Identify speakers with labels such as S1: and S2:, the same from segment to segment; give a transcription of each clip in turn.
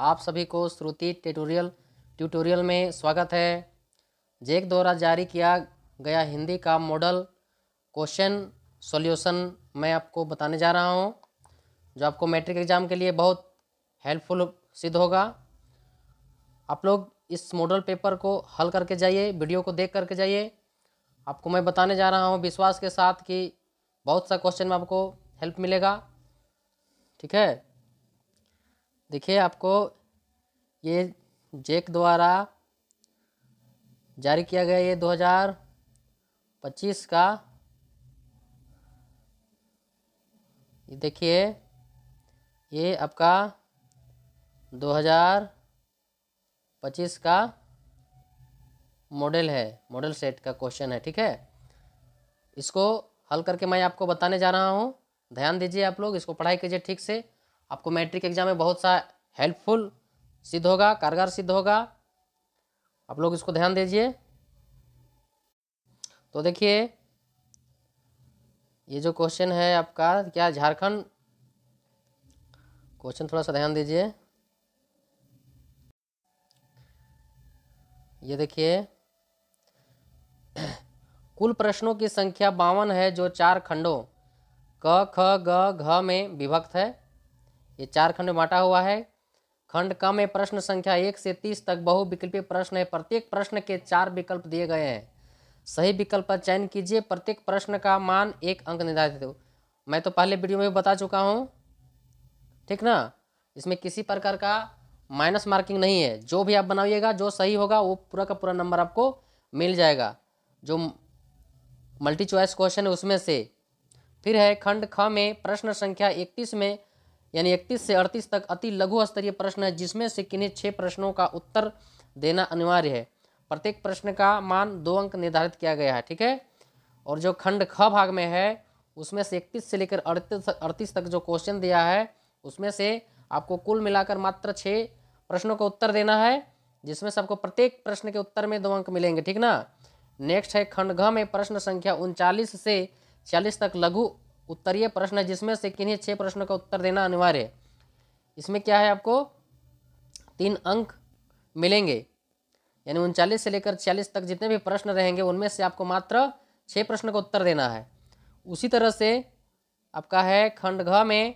S1: आप सभी को श्रुति ट्यूटोरियल में स्वागत है। जेक द्वारा जारी किया गया हिंदी का मॉडल क्वेश्चन सॉल्यूशन मैं आपको बताने जा रहा हूं, जो आपको मैट्रिक एग्ज़ाम के लिए बहुत हेल्पफुल सिद्ध होगा। आप लोग इस मॉडल पेपर को हल करके जाइए, वीडियो को देख करके जाइए। आपको मैं बताने जा रहा हूं विश्वास के साथ कि बहुत सा क्वेश्चन में आपको हेल्प मिलेगा। ठीक है, देखिए आपको ये जेक द्वारा जारी किया गया ये 2025 का, ये देखिए ये आपका 2025 का मॉडल है, मॉडल सेट का क्वेश्चन है। ठीक है, इसको हल करके मैं आपको बताने जा रहा हूँ। ध्यान दीजिए, आप लोग इसको पढ़ाई कीजिए ठीक से। आपको मैट्रिक एग्जाम में बहुत सा हेल्पफुल सिद्ध होगा, कारगर सिद्ध होगा। आप लोग इसको ध्यान दीजिए। तो देखिए ये जो क्वेश्चन है आपका, क्या झारखंड, क्वेश्चन थोड़ा सा ध्यान दीजिए। ये देखिए कुल प्रश्नों की संख्या 52 है, जो 4 खंडों क ख ग घ में विभक्त है। ये 4 खंड में बांटा हुआ है। खंड क में प्रश्न संख्या 1 से 30 तक बहुविकल्पीय प्रश्न है। प्रत्येक प्रश्न के 4 विकल्प दिए गए हैं। सही विकल्प का चयन कीजिए। प्रत्येक प्रश्न का मान 1 अंक निर्धारित है। मैं तो पहले वीडियो में भी बता चुका हूँ, ठीक ना। इसमें किसी प्रकार का माइनस मार्किंग नहीं है। जो भी आप बनाइएगा, जो सही होगा वो पूरा का पूरा नंबर आपको मिल जाएगा, जो मल्टी चॉइस क्वेश्चन है उसमें से। फिर है खंड ख में प्रश्न संख्या 31 में, यानी 31 से 38 तक अति लघु स्तरीय प्रश्न है, जिसमें से किन्हीं 6 प्रश्नों का उत्तर देना अनिवार्य है। प्रत्येक प्रश्न का मान 2 अंक निर्धारित किया गया है। ठीक है, और जो खंड ख भाग में है उसमें से 31 से लेकर 38 तक जो क्वेश्चन दिया है, उसमें से आपको कुल मिलाकर मात्र 6 प्रश्नों का उत्तर देना है, जिसमें से आपको प्रत्येक प्रश्न के उत्तर में 2 अंक मिलेंगे। ठीक ना। नेक्स्ट है खंड घ में प्रश्न संख्या 39 से 40 तक लघु उत्तरीय प्रश्न है, जिसमें से किन्हीं 6 प्रश्नों का उत्तर देना अनिवार्य है। इसमें क्या है, आपको 3 अंक मिलेंगे, यानी 39 से लेकर 40 तक जितने भी प्रश्न रहेंगे उनमें से आपको मात्र 6 प्रश्न का उत्तर देना है। उसी तरह से आपका है खंड घ में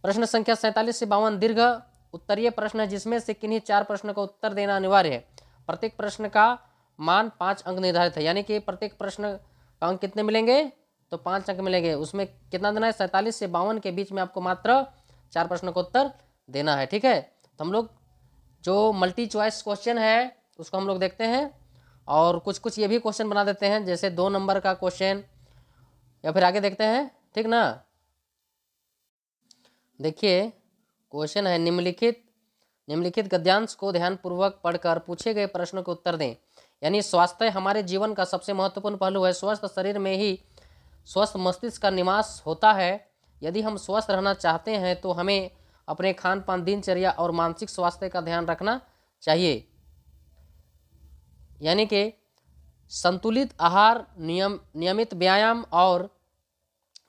S1: प्रश्न संख्या 47 से 52 दीर्घ उत्तरीय प्रश्न है, जिसमें से किन्हीं 4 प्रश्नों का उत्तर देना अनिवार्य है। प्रत्येक प्रश्न का मान 5 अंक निर्धारित है, यानी कि प्रत्येक प्रश्न का अंक कितने मिलेंगे, तो 5 अंक मिलेंगे। उसमें कितना देना है, 47 से 52 के बीच में आपको मात्र 4 प्रश्नों का उत्तर देना है। ठीक है, तो हम लोग जो मल्टी चॉइस क्वेश्चन है उसको हम लोग देखते हैं, और कुछ कुछ ये भी क्वेश्चन बना देते हैं, जैसे 2 नंबर का क्वेश्चन, या फिर आगे देखते हैं। ठीक ना, देखिए क्वेश्चन है निम्नलिखित गद्यांश को ध्यानपूर्वक पढ़कर पूछे गए प्रश्नों के उत्तर दें। यानी स्वास्थ्य हमारे जीवन का सबसे महत्वपूर्ण पहलू है। स्वस्थ शरीर में ही स्वस्थ मस्तिष्क का निवास होता है। यदि हम स्वस्थ रहना चाहते हैं तो हमें अपने खान पान, दिनचर्या और मानसिक स्वास्थ्य का ध्यान रखना चाहिए। यानी कि संतुलित आहार, नियमित व्यायाम और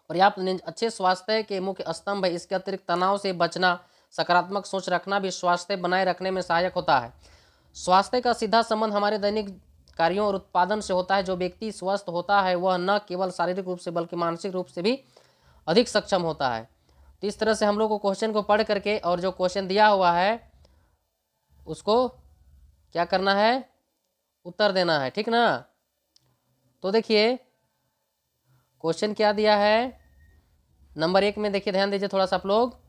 S1: पर्याप्त नींद अच्छे स्वास्थ्य के मुख्य स्तंभ है। इसके अतिरिक्त तनाव से बचना, सकारात्मक सोच रखना भी स्वास्थ्य बनाए रखने में सहायक होता है। स्वास्थ्य का सीधा संबंध हमारे दैनिक कार्यों और उत्पादन से होता है। जो व्यक्ति स्वस्थ होता है वह न केवल शारीरिक रूप से बल्कि मानसिक रूप से भी अधिक सक्षम होता है। तो इस तरह से हम लोग को क्वेश्चन को पढ़ करके और जो क्वेश्चन दिया हुआ है उसको क्या करना है, उत्तर देना है। ठीक ना। तो देखिए क्वेश्चन क्या दिया है, नंबर 1 में देखिए, ध्यान दीजिए थोड़ा सा आप लोग।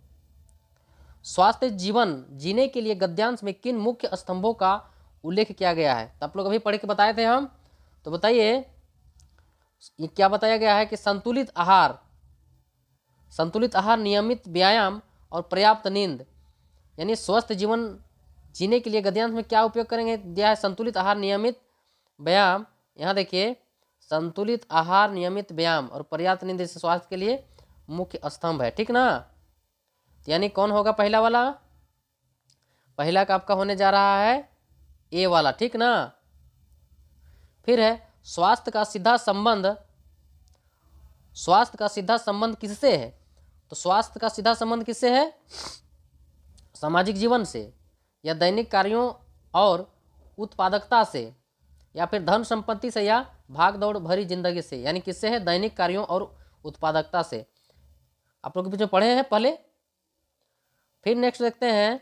S1: स्वास्थ्य जीवन जीने के लिए गद्यांश में किन मुख्य स्तंभों का उल्लेख किया गया है। तो आप लोग अभी पढ़ के बताए थे हम, तो बताइए ये क्या बताया गया है कि संतुलित आहार, नियमित व्यायाम और पर्याप्त नींद, यानी स्वस्थ जीवन जीने के लिए गद्यांश में क्या उपयोग करेंगे, दिया है संतुलित आहार, नियमित व्यायाम। यहाँ देखिए संतुलित आहार, नियमित व्यायाम और पर्याप्त नींद इस स्वास्थ्य के लिए मुख्य स्तंभ है। ठीक ना। यानी कौन होगा पहला वाला, पहला का आपका होने जा रहा है ए वाला। ठीक ना। फिर है स्वास्थ्य का सीधा संबंध किससे है, तो स्वास्थ्य का सीधा संबंध किससे है, सामाजिक जीवन से या दैनिक कार्यों और उत्पादकता से या फिर धन संपत्ति से या भाग दौड़ भरी जिंदगी से। यानी किससे है? दैनिक कार्यों और उत्पादकता से। आप लोग के बीच में पढ़े हैं पहले। फिर नेक्स्ट देखते हैं,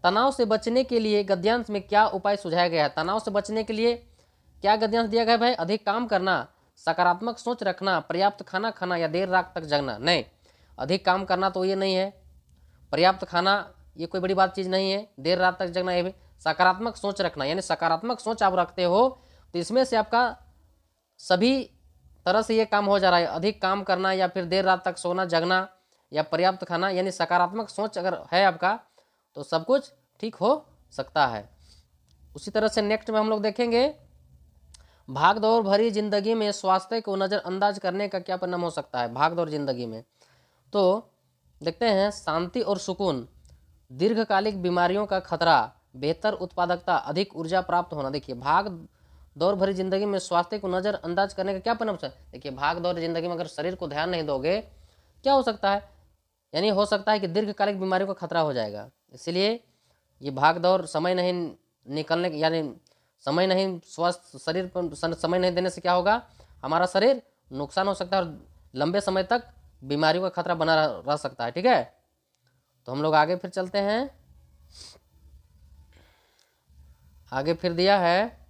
S1: तनाव से बचने के लिए गद्यांश में क्या उपाय सुझाया गया है? तनाव से बचने के लिए क्या गद्यांश दिया गया है भाई? अधिक काम करना, सकारात्मक सोच रखना, पर्याप्त खाना खाना या देर रात तक जगना। नहीं, अधिक काम करना तो ये नहीं है, पर्याप्त खाना ये कोई बड़ी बात चीज़ नहीं है, देर रात तक जगना ये भी। सकारात्मक सोच रखना, यानी सकारात्मक सोच आप रखते हो तो इसमें से आपका सभी तरह से ये काम हो जा रहा है। अधिक काम करना या फिर देर रात तक सोना जगना या पर्याप्त खाना, यानी सकारात्मक सोच अगर है आपका तो सब कुछ ठीक हो सकता है। उसी तरह से नेक्स्ट में हम लोग देखेंगे, भाग दौड़ भरी जिंदगी में स्वास्थ्य को नज़रअंदाज करने का क्या परिणाम हो सकता है? भाग दौड़ जिंदगी में तो देखते हैं, शांति और सुकून, दीर्घकालिक बीमारियों का खतरा, बेहतर उत्पादकता, अधिक ऊर्जा प्राप्त होना। देखिए, भाग दौड़ भरी जिंदगी में स्वास्थ्य को नज़रअंदाज करने का क्या परिणाम है? देखिए, भाग दौड़ जिंदगी में अगर शरीर को ध्यान नहीं दोगे क्या हो सकता है? यानी हो सकता है कि दीर्घकालिक बीमारियों का खतरा हो जाएगा। इसलिए ये भाग दौड़ समय नहीं निकलने, यानी समय नहीं, स्वस्थ शरीर पर समय नहीं देने से क्या होगा? हमारा शरीर नुकसान हो सकता है और लंबे समय तक बीमारियों का खतरा बना रह सकता है। ठीक है, तो हम लोग आगे फिर चलते हैं। आगे फिर दिया है,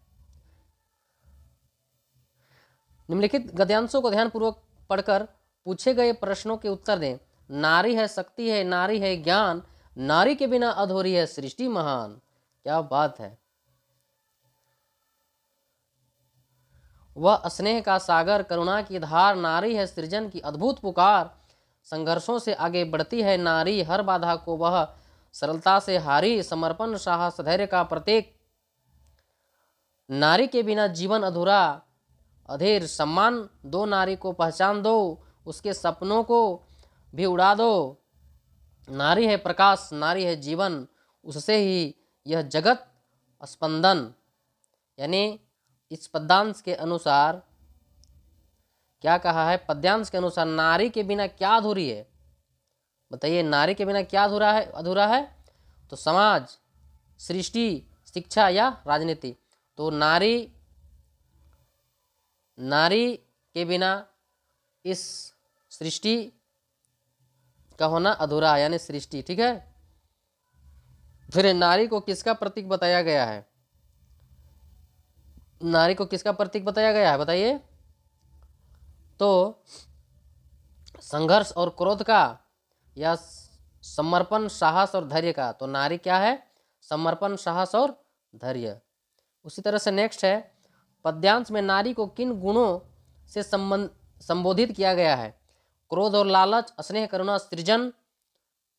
S1: निम्नलिखित गद्यांशों को ध्यानपूर्वक पढ़कर पूछे गए प्रश्नों के उत्तर दें। नारी है शक्ति है, नारी है ज्ञान, नारी के बिना अधूरी है सृष्टि महान। क्या बात है। वह स्नेह का सागर, करुणा की धार, नारी है सृजन की अद्भुत पुकार, संघर्षों से आगे बढ़ती है नारी, हर बाधा को वह सरलता से हारी, समर्पण साहस धैर्य का प्रतीक, नारी के बिना जीवन अधूरा, अधेर, सम्मान दो नारी को, पहचान दो उसके सपनों को भी उड़ा दो, नारी है प्रकाश, नारी है जीवन, उससे ही यह जगत स्पंदन। यानी इस पद्यांश के अनुसार क्या कहा है? पद्यांश के अनुसार नारी के बिना क्या अधूरी है? बताइए, नारी के बिना क्या अधूरा है? अधूरा है तो समाज, सृष्टि, शिक्षा या राजनीति। तो नारी के बिना इस सृष्टि का होना अधूरा है, यानी सृष्टि। ठीक है, फिर नारी को किसका प्रतीक बताया गया है? नारी को किसका प्रतीक बताया गया है? बताइए। तो संघर्ष और क्रोध का या समर्पण साहस और धैर्य का। तो नारी क्या है? समर्पण साहस और धैर्य। उसी तरह से नेक्स्ट है, पद्यांश में नारी को किन गुणों से संबोधित किया गया है? क्रोध और लालच, स्नेह करुणा सृजन,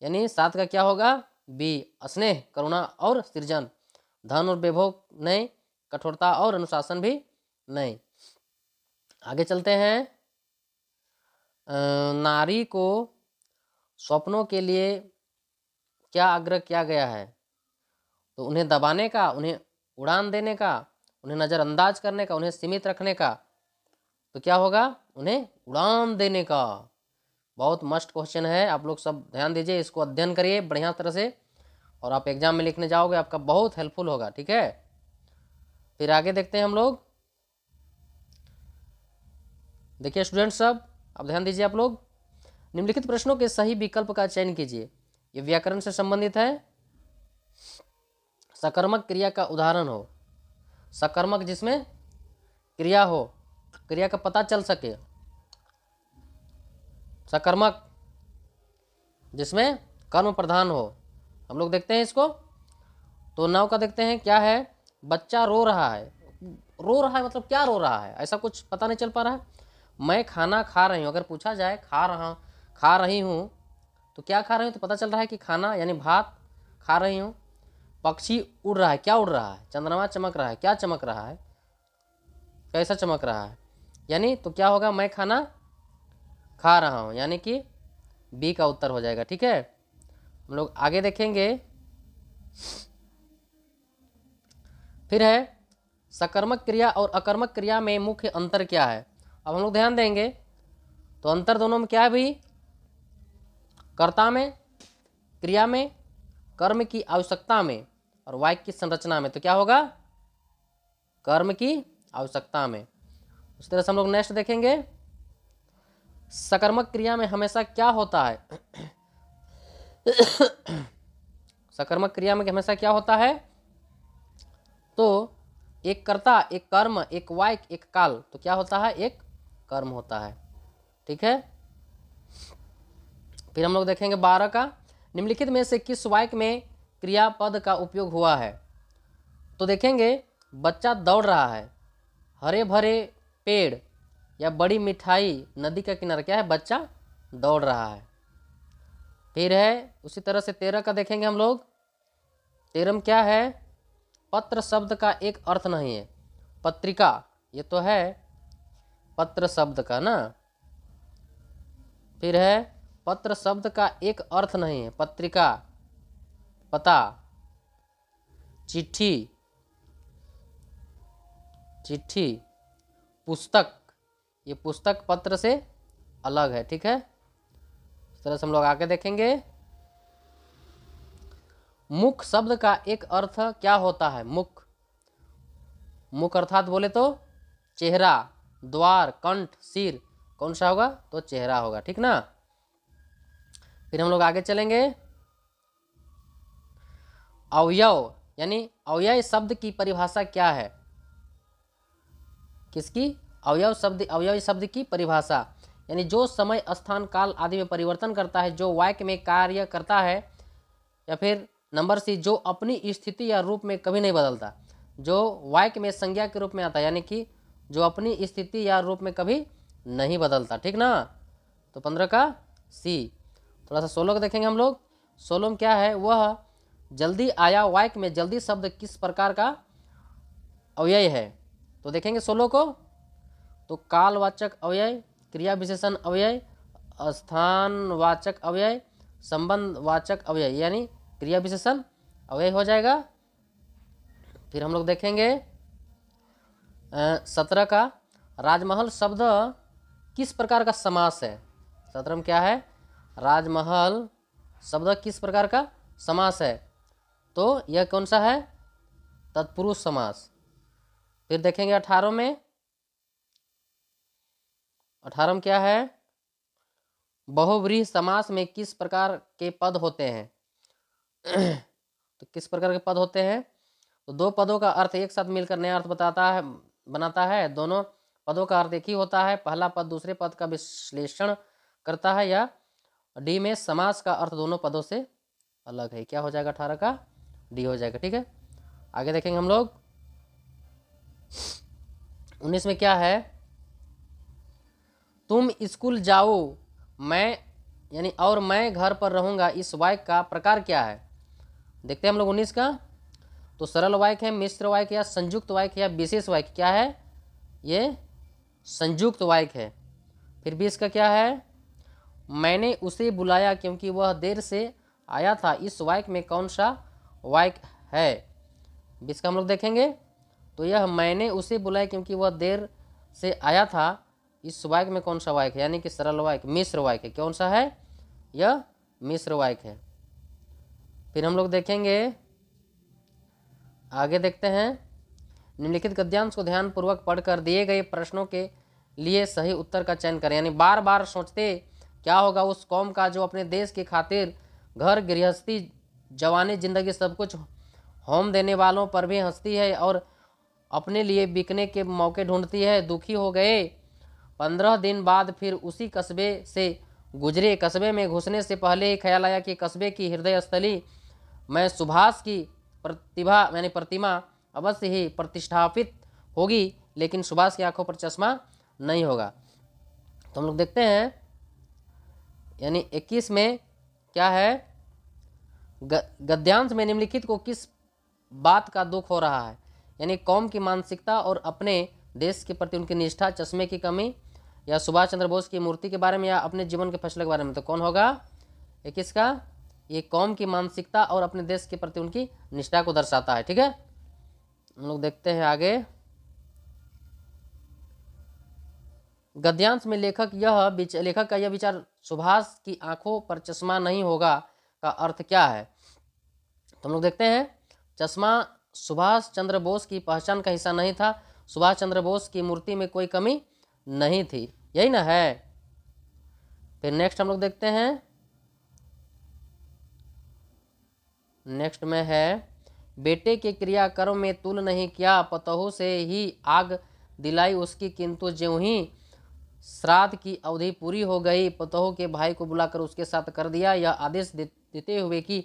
S1: यानी सात का क्या होगा? बी, स्नेह करुणा और सृजन, धन और वैभव नहीं, कठोरता और अनुशासन भी नहीं। आगे चलते हैं, नारी को स्वप्नों के लिए क्या आग्रह किया गया है? तो उन्हें दबाने का, उन्हें उड़ान देने का, उन्हें नज़रअंदाज करने का, उन्हें सीमित रखने का। तो क्या होगा? उन्हें उड़ान देने का। बहुत मस्त क्वेश्चन है, आप लोग सब ध्यान दीजिए, इसको अध्ययन करिए बढ़िया तरह से और आप एग्जाम में लिखने जाओगे, आपका बहुत हेल्पफुल होगा। ठीक है, फिर आगे देखते हैं हम लोग। देखिए स्टूडेंट सब, अब ध्यान दीजिए आप लोग, निम्नलिखित प्रश्नों के सही विकल्प का चयन कीजिए। ये व्याकरण से संबंधित है। सकर्मक क्रिया का उदाहरण हो, सकर्मक जिसमें क्रिया हो, क्रिया का पता चल सके। सकर्मक जिसमें कर्म प्रधान हो। हम लोग देखते हैं इसको। तो 9 का देखते हैं क्या है? बच्चा रो रहा है। रो रहा है मतलब क्या रो रहा है? ऐसा कुछ पता नहीं चल पा रहा है। मैं खाना खा रही हूँ, अगर पूछा जाए खा रही हूँ तो क्या खा रही हूँ? तो पता चल रहा है कि खाना यानी भात खा रही हूँ। पक्षी उड़ रहा है, क्या उड़ रहा है? चंद्रमा चमक रहा है, क्या चमक रहा है? कैसा चमक रहा है? यानी तो क्या होगा? मैं खाना खा रहा हूँ, यानी कि बी का उत्तर हो जाएगा। ठीक है, हम लोग आगे देखेंगे। फिर है सकर्मक क्रिया और अकर्मक क्रिया में मुख्य अंतर क्या है? अब हम लोग ध्यान देंगे तो अंतर दोनों में क्या है भाई? कर्ता में क्रिया में, कर्म की आवश्यकता में और वाक्य की संरचना में। तो क्या होगा? कर्म की आवश्यकता में। उस तरह से हम लोग नेक्स्ट देखेंगे, सकर्मक क्रिया में हमेशा क्या होता है? सकर्मक क्रिया में हमेशा क्या होता है? तो एक कर्ता, एक कर्म, एक वाक्य, एक काल। तो क्या होता है? एक कर्म होता है। ठीक है। फिर हम लोग देखेंगे 12 का, निम्नलिखित में से किस वाक्य में क्रियापद का उपयोग हुआ है? तो देखेंगे, बच्चा दौड़ रहा है, हरे भरे पेड़ या बड़ी मिठाई नदी का किनारा। क्या है? बच्चा दौड़ रहा है। फिर है उसी तरह से 13 का देखेंगे हम लोग। 13 में क्या है? पत्र शब्द का एक अर्थ नहीं है, पत्रिका। ये तो है पत्र शब्द का ना। फिर है पत्र शब्द का एक अर्थ नहीं है, पत्रिका, पता, चिट्ठी, चिट्ठी, पुस्तक। ये पुस्तक पत्र से अलग है। ठीक है। इस तरह से हम लोग आगे देखेंगे, मुख शब्द का एक अर्थ क्या होता है? मुख, मुख अर्थात बोले तो चेहरा, द्वार, कंठ, सिर। कौन सा होगा? तो चेहरा होगा। ठीक ना। फिर हम लोग आगे चलेंगे, अवयव यानी अवयव शब्द की परिभाषा क्या है? किसकी? अवयव शब्द, अवयव शब्द की परिभाषा यानी जो समय, स्थान, काल आदि में परिवर्तन करता है, जो वाक्य में कार्य करता है, या फिर नंबर सी, जो अपनी स्थिति या रूप में कभी नहीं बदलता, जो वाक्य में संज्ञा के रूप में आता है, यानी कि जो अपनी स्थिति या रूप में कभी नहीं बदलता। ठीक ना। तो 15 का सी। थोड़ा सा 16 को देखेंगे हम लोग। 16 में क्या है? वह जल्दी आया वाक्य में जल्दी शब्द किस प्रकार का अव्यय है? तो देखेंगे 16 को, तो कालवाचक अव्यय, क्रिया विशेषण अव्यय, स्थानवाचक अव्यय, संबंधवाचक अव्यय, यानी क्रिया विशेषण अव्यय हो जाएगा। फिर हम लोग देखेंगे 17 का, राजमहल शब्द किस प्रकार का समास है? 17 में क्या है? राजमहल शब्द किस प्रकार का समास है? तो यह कौन सा है? तत्पुरुष समास। फिर देखेंगे 18 में, 18 में क्या है? बहुव्रीहि समास में किस प्रकार के पद होते हैं? तो किस प्रकार के पद होते हैं? तो दो पदों का अर्थ एक साथ मिलकर नया अर्थ बनाता है। दोनों पदों का अर्थ एक ही होता है, पहला पद दूसरे पद का विश्लेषण करता है, या डी में समास का अर्थ दोनों पदों से अलग है। क्या हो जाएगा? 18 का डी हो जाएगा। ठीक है। आगे देखेंगे हम लोग 19 में क्या है? तुम स्कूल जाओ, मैं यानी और मैं घर पर रहूंगा, इस वाक्य का प्रकार क्या है? देखते हैं हम लोग 19 का। तो सरल वाक्य है, मिश्र वाक्य या संयुक्त वाक्य या विशेष वाक्य। क्या है? ये संयुक्त वाक्य है। फिर 20 का क्या है? मैंने उसे बुलाया क्योंकि वह देर से आया था, इस वाक्य में कौन सा वाक्य है? 20 का हम लोग देखेंगे, तो यह मैंने उसे बुलाया क्योंकि वह देर से आया था, इस वाक्य में कौन सा वाक्य है? यानी कि सरल वाक्य, मिश्र वाक्य है। कौन सा है? यह मिश्र वाक्य है। फिर हम लोग देखेंगे, आगे देखते हैं, निम्नलिखित गद्यांश को ध्यानपूर्वक पढ़कर दिए गए प्रश्नों के लिए सही उत्तर का चयन करें। यानी बार बार सोचते क्या होगा उस कौम का जो अपने देश की खातिर घर गृहस्थी जवानी जिंदगी सब कुछ होम देने वालों पर भी हंसती है और अपने लिए बिकने के मौके ढूंढती है। दुखी हो गए 15 दिन बाद फिर उसी कस्बे से गुजरे। कस्बे में घुसने से पहले ही ख्याल आया कि कस्बे की हृदय स्थली में सुभाष की प्रतिभा यानी प्रतिमा अवश्य ही प्रतिष्ठापित होगी, लेकिन सुभाष की आंखों पर चश्मा नहीं होगा। तो हम लोग देखते हैं, यानी 21 में क्या है? गद्यांश में निम्नलिखित को किस बात का दुख हो रहा है? यानी कौम की मानसिकता और अपने देश के प्रति उनकी निष्ठा, चश्मे की कमी, या सुभाष चंद्र बोस की मूर्ति के बारे में, या अपने जीवन के फैसले के बारे में। तो कौन होगा 21 का? ये कौम की मानसिकता और अपने देश के प्रति उनकी निष्ठा को दर्शाता है। ठीक है। हम लोग देखते हैं आगे, गद्यांश में लेखक का यह विचार सुभाष की आंखों पर चश्मा नहीं होगा का अर्थ क्या है? तो हम लोग देखते हैं, चश्मा सुभाष चंद्र बोस की पहचान का हिस्सा नहीं था, सुभाष चंद्र बोस की मूर्ति में कोई कमी नहीं थी, यही ना है। फिर नेक्स्ट हम लोग देखते हैं, नेक्स्ट में है, बेटे के क्रियाकर्म में तुल नहीं किया, पतोहू से ही आग दिलाई उसकी, किंतु ज्यों ही श्राद्ध की अवधि पूरी हो गई, पतोहू के भाई को बुलाकर उसके साथ कर दिया, यह आदेश देते हुए कि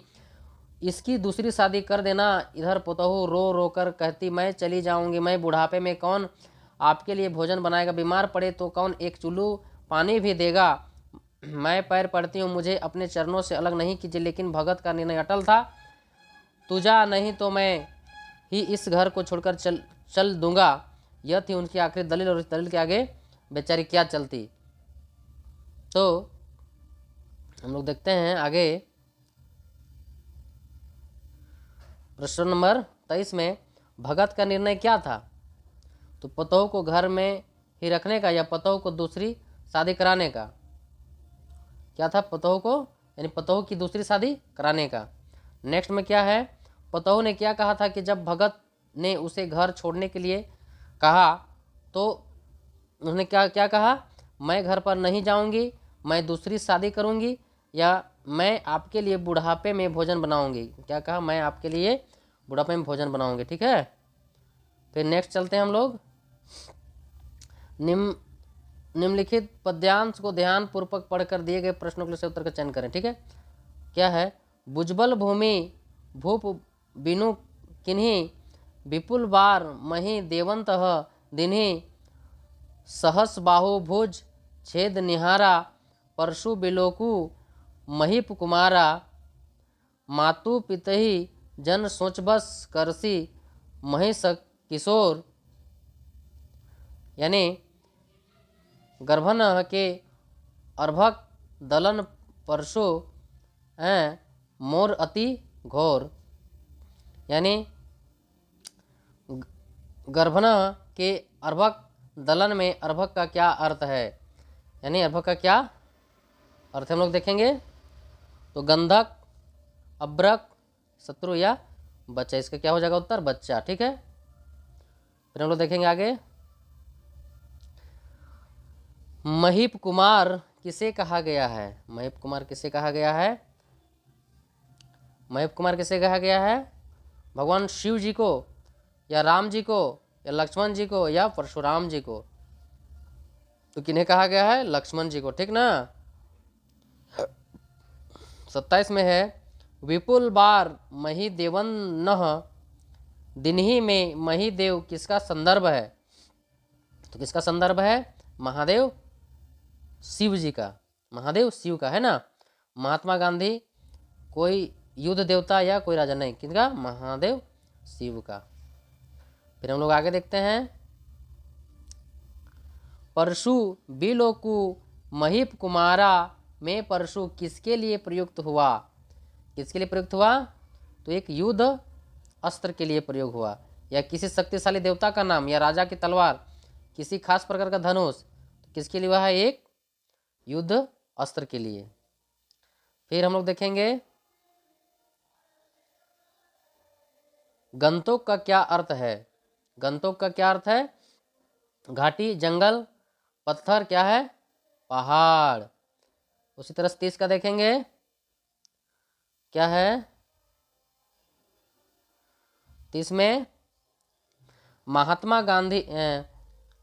S1: इसकी दूसरी शादी कर देना। इधर पतोहू रो रो कर कहती, मैं चली जाऊंगी, मैं बुढ़ापे में कौन आपके लिए भोजन बनाएगा, बीमार पड़े तो कौन एक चुल्लू पानी भी देगा, मैं पैर पड़ती हूँ, मुझे अपने चरणों से अलग नहीं कीजिए। लेकिन भगत का निर्णय अटल था, तू जा, नहीं तो मैं ही इस घर को छोड़कर चल दूंगा। यह थी उनकी आखिरी दलील, और इस दलील के आगे बेचारी क्या चलती। तो हम लोग देखते हैं आगे, प्रश्न नंबर 23 में भगत का निर्णय क्या था? तो पतोहू को घर में ही रखने का या पतोहू को दूसरी शादी कराने का? क्या था? पतोहू को, यानी पतोहू की दूसरी शादी कराने का। नेक्स्ट में क्या है, पतोहू ने क्या कहा था कि जब भगत ने उसे घर छोड़ने के लिए कहा तो उसने क्या क्या कहा, मैं घर पर नहीं जाऊंगी, मैं दूसरी शादी करूंगी, या मैं आपके लिए बुढ़ापे में भोजन बनाऊंगी। क्या कहा? मैं आपके लिए बुढ़ापे में भोजन बनाऊंगी, ठीक है। फिर नेक्स्ट चलते हैं हम लोग, निम्नलिखित पद्यांश को ध्यान पूर्वक पढ़कर दिए गए प्रश्नों के लिए उत्तर का चयन करें, ठीक है। क्या है? भुजबल भूमि भूप बिनु किन्हीं, विपुल बार मही देवंत दिन्ही, सहस बाहु भुज छेद निहारा, परशु बिलोकु महीप कुमारा, मातु पितही जन सोच बस करसी, महिष किशोर। यानी गर्भन के अर्भक दलन परशु हैं मोर अति घोर। यानी गर्भन के अर्भक दलन में अर्भक का क्या अर्थ है, यानी अर्भक का क्या अर्थ हम लोग देखेंगे। तो गंधक, अब्रक, शत्रु या बच्चा, इसका क्या हो जाएगा उत्तर? बच्चा, ठीक है। फिर हम लोग देखेंगे आगे, महीप कुमार किसे कहा गया है? महीप कुमार किसे कहा गया है? महीप कुमार किसे कहा गया है? भगवान शिव जी को, या राम जी को, या लक्ष्मण जी को, या परशुराम जी को? तो किन्हें कहा गया है? लक्ष्मण जी को, ठीक ना। 27 में है, विपुल बार मही देवन नह, दिन्ही में मही देव किसका संदर्भ है? तो किसका संदर्भ है? महादेव शिव जी का, महादेव शिव का, है ना। महात्मा गांधी कोई युद्ध देवता या कोई राजा नहीं, किसका? महादेव शिव का। फिर हम लोग आगे देखते हैं, परशु बिलोकु महीप कुमारा में परशु किसके लिए प्रयुक्त हुआ? किसके लिए प्रयुक्त हुआ? तो एक युद्ध अस्त्र के लिए प्रयोग हुआ, या किसी शक्तिशाली देवता का नाम, या राजा की तलवार, किसी खास प्रकार का धनुष, तो किसके लिए हुआ है? एक युद्ध अस्त्र के लिए। फिर हम लोग देखेंगे, गंतोक का क्या अर्थ है? गंतोक का क्या अर्थ है? घाटी, जंगल, पत्थर, क्या है? पहाड़। उसी तरह 30 का देखेंगे, क्या है? 30 में महात्मा गांधी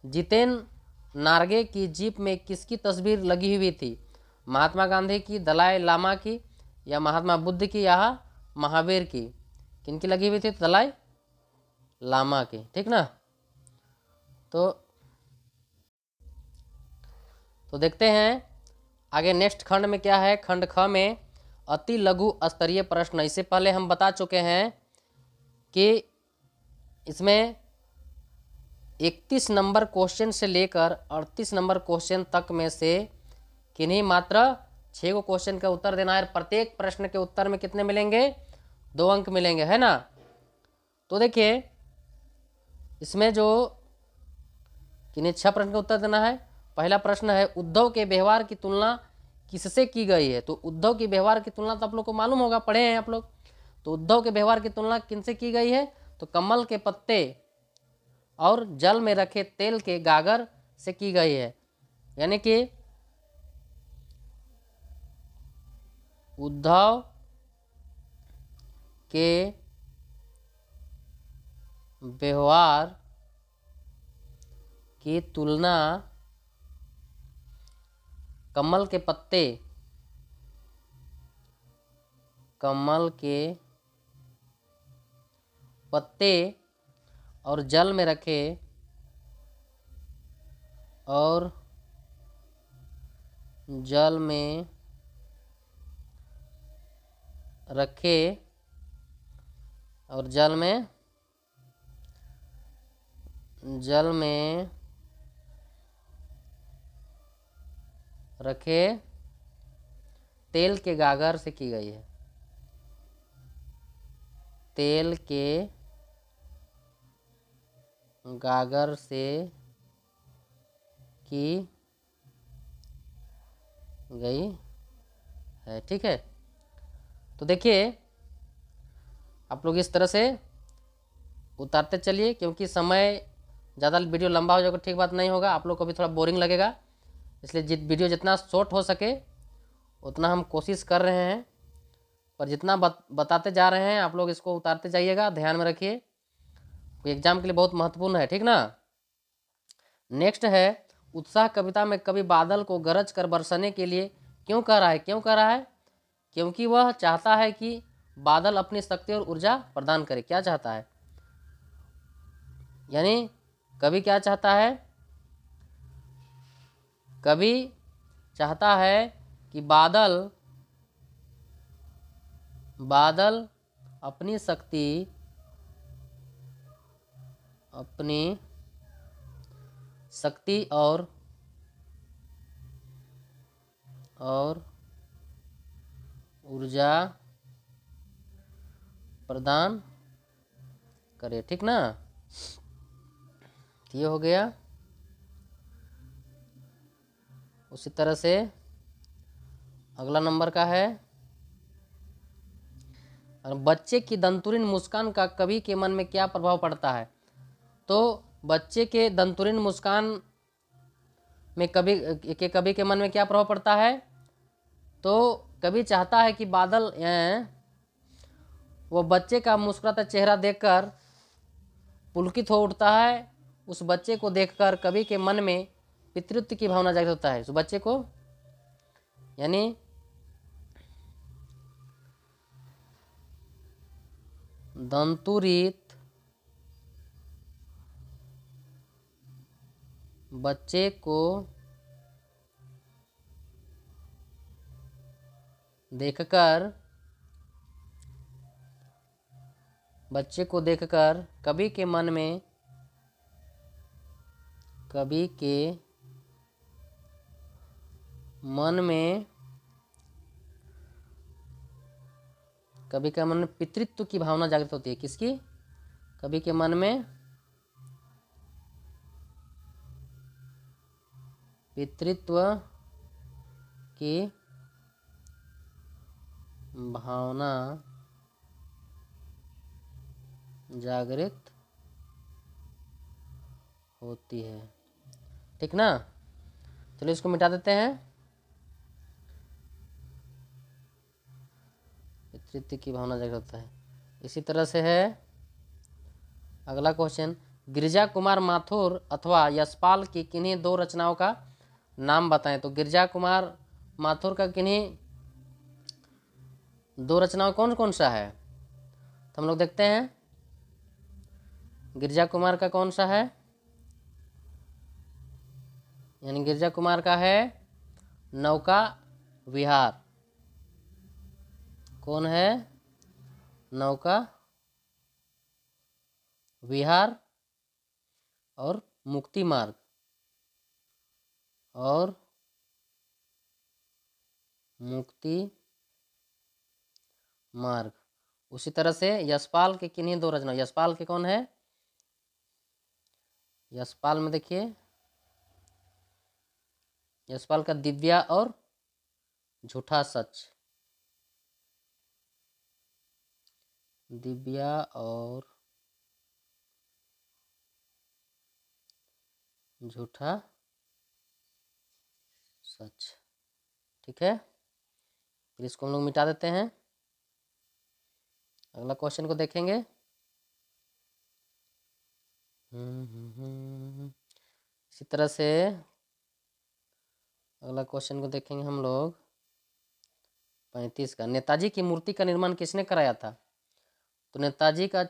S1: जितेन नार्गे की जीप में किसकी तस्वीर लगी हुई थी? महात्मा गांधी की, दलाई लामा की, या महात्मा बुद्ध की, या महावीर की? किनकी लगी हुई थी? दलाई लामा की, ठीक ना। तो देखते हैं आगे नेक्स्ट खंड में क्या है। खंड ख में अति लघु स्तरीय प्रश्न, इससे पहले हम बता चुके हैं कि इसमें 31 नंबर क्वेश्चन से लेकर 38 नंबर क्वेश्चन तक में से किन्हीं मात्र 6 को क्वेश्चन का उत्तर देना है। प्रत्येक प्रश्न के उत्तर में कितने मिलेंगे? 2 अंक मिलेंगे, है ना। तो देखिए, इसमें जो किन्हीं 6 प्रश्न का उत्तर देना है। पहला प्रश्न है, उद्धव के व्यवहार की तुलना किससे की गई है? तो उद्धव की व्यवहार की तुलना तो आप लोग को मालूम होगा, पढ़े हैं आप लोग। तो उद्धव के व्यवहार की तुलना किनसे की गई है? तो कमल के पत्ते और जल में रखे तेल के गागर से की गई है। यानी कि उद्धव के व्यवहार की तुलना कमल के पत्ते और जल में रखे और जल में रखे और जल में रखे तेल के गागर से की गई है। तेल के गागर से की गई है। ठीक है, तो देखिए आप लोग इस तरह से उतारते चलिए, क्योंकि समय ज़्यादा वीडियो लंबा हो जाएगा ठीक बात नहीं होगा, आप लोग को भी थोड़ा बोरिंग लगेगा। इसलिए वीडियो जितना शॉर्ट हो सके उतना हम कोशिश कर रहे हैं, पर जितना बताते जा रहे हैं आप लोग इसको उतारते जाइएगा, ध्यान में रखिए, एग्जाम के लिए बहुत महत्वपूर्ण है। ठीक ना। नेक्स्ट है, उत्साह कविता में कवि बादल को गरज कर बरसने के लिए क्यों कह रहा है? क्यों कह रहा है? क्योंकि वह चाहता है कि बादल अपनी शक्ति और ऊर्जा प्रदान करे। क्या चाहता है? यानी कवि क्या चाहता है? कवि चाहता है कि बादल अपनी शक्ति और ऊर्जा प्रदान करे। ठीक ना। ये हो गया। उसी तरह से अगला नंबर का है, बच्चे की दंतुरीन मुस्कान का कवि के मन में क्या प्रभाव पड़ता है? तो बच्चे के दंतुरीन मुस्कान में कवि के मन में क्या प्रभाव पड़ता है? तो कवि चाहता है कि बादल वो बच्चे का मुस्कुराता चेहरा देखकर पुलकित हो उठता है। उस बच्चे को देखकर कवि के मन में पितृत्व की भावना जागृत होता है। उस बच्चे को यानी दंतुरित बच्चे को देखकर कवि के मन में पितृत्व की भावना जागृत होती है। किसकी? कवि के मन में पितृत्व की भावना जागृत होती है। ठीक ना। चलिए इसको मिटा देते हैं। पितृत्व की भावना जागृत होता है। इसी तरह से है अगला क्वेश्चन, गिरिजा कुमार माथुर अथवा यशपाल की किन्हीं दो रचनाओं का नाम बताएं। तो गिरिजा कुमार माथुर का किन्हीं दो रचनाओं कौन कौन सा है? तो हम लोग देखते हैं। गिरिजा कुमार का कौन सा है? यानी गिरिजा कुमार का है नौका विहार। कौन है? नौका विहार और मुक्ति मार्ग उसी तरह से यशपाल के किन्हीं दो रचना। यशपाल के कौन है? यशपाल में देखिए, यशपाल का दिव्या और झूठा सच। दिव्या और झूठा सच। ठीक है, फिर इसको हम लोग मिटा देते हैं। अगला क्वेश्चन को देखेंगे। इसी तरह से अगला क्वेश्चन को देखेंगे हम लोग 35 का। नेताजी की मूर्ति का निर्माण किसने कराया था? तो नेताजी का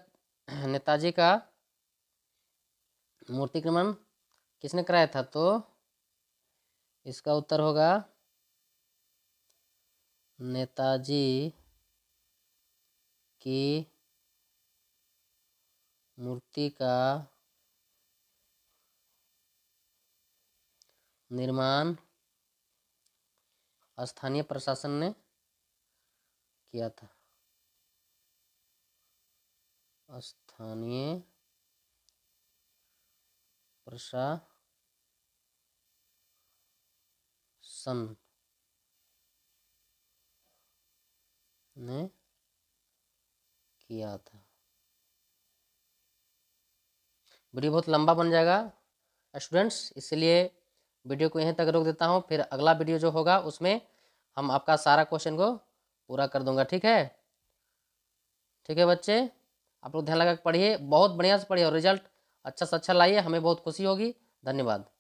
S1: मूर्ति का निर्माण किसने कराया था? तो इसका उत्तर होगा नेताजी की मूर्ति का निर्माण स्थानीय प्रशासन ने किया था। स्थानीय प्रशासन ने किया था। वीडियो बहुत लंबा बन जाएगा स्टूडेंट्स, इसलिए वीडियो को यहीं तक रोक देता हूँ। फिर अगला वीडियो जो होगा उसमें हम आपका सारा क्वेश्चन को पूरा कर दूंगा। ठीक है, ठीक है बच्चे, आप लोग ध्यान लगा के पढ़िए, बहुत बढ़िया से पढ़िए और रिजल्ट अच्छा से अच्छा लाइए, हमें बहुत खुशी होगी। धन्यवाद।